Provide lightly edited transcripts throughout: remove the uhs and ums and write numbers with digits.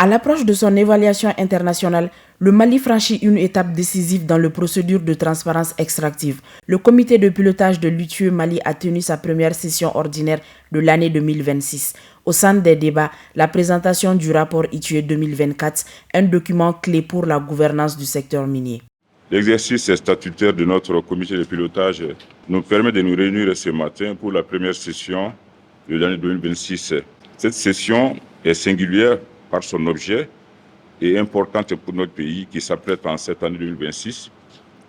À l'approche de son évaluation internationale, le Mali franchit une étape décisive dans la procédure de transparence extractive. Le comité de pilotage de l'UTIE Mali a tenu sa première session ordinaire de l'année 2026. Au centre des débats, la présentation du rapport ITIE 2024, un document clé pour la gouvernance du secteur minier. L'exercice statutaire de notre comité de pilotage nous permet de nous réunir ce matin pour la première session de l'année 2026. Cette session est singulière par son objet et importante pour notre pays qui s'apprête en cette année 2026,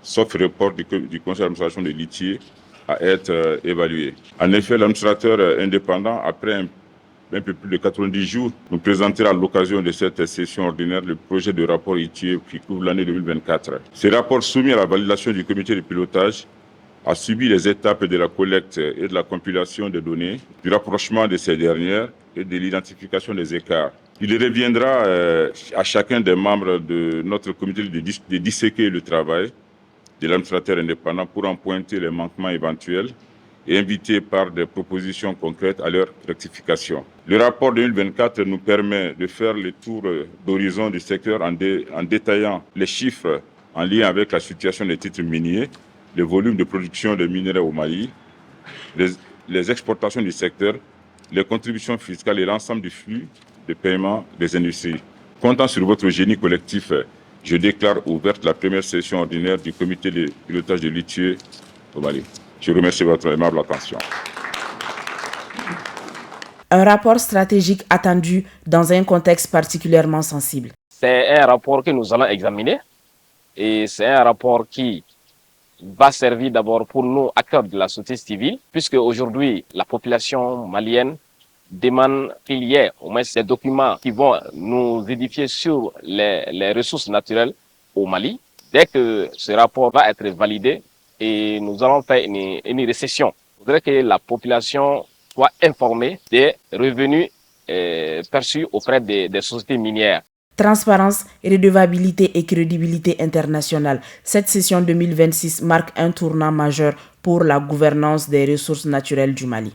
sauf report du conseil d'administration de l'ITIE, à être évalué. En effet, l'administrateur indépendant, après un peu plus de 90 jours, nous présentera à l'occasion de cette session ordinaire le projet de rapport ITIE qui couvre l'année 2024. Ce rapport soumis à la validation du comité de pilotage a subi les étapes de la collecte et de la compilation des données, du rapprochement de ces dernières et de l'identification des écarts. Il reviendra à chacun des membres de notre comité de disséquer le travail de l'administrateur indépendant pour en pointer les manquements éventuels et inviter par des propositions concrètes à leur rectification. Le rapport 2024 nous permet de faire le tour d'horizon du secteur en détaillant les chiffres en lien avec la situation des titres miniers, le volume de production de minerais au Mali, les exportations du secteur, les contributions fiscales et l'ensemble du flux de paiement des industries. Comptant sur votre génie collectif, je déclare ouverte la première session ordinaire du comité de pilotage de l'ITIE au Mali. Je remercie votre aimable attention. Un rapport stratégique attendu dans un contexte particulièrement sensible. C'est un rapport que nous allons examiner et c'est un rapport qui va servir d'abord pour nous, acteurs de la société civile, puisque aujourd'hui, la population malienne demande qu'il y ait au moins ces documents qui vont nous édifier sur les ressources naturelles au Mali. Dès que ce rapport va être validé, et nous allons faire une récession. Je voudrais que la population soit informée des revenus perçus auprès des sociétés minières. Transparence, redevabilité et crédibilité internationale. Cette session 2026 marque un tournant majeur pour la gouvernance des ressources naturelles du Mali.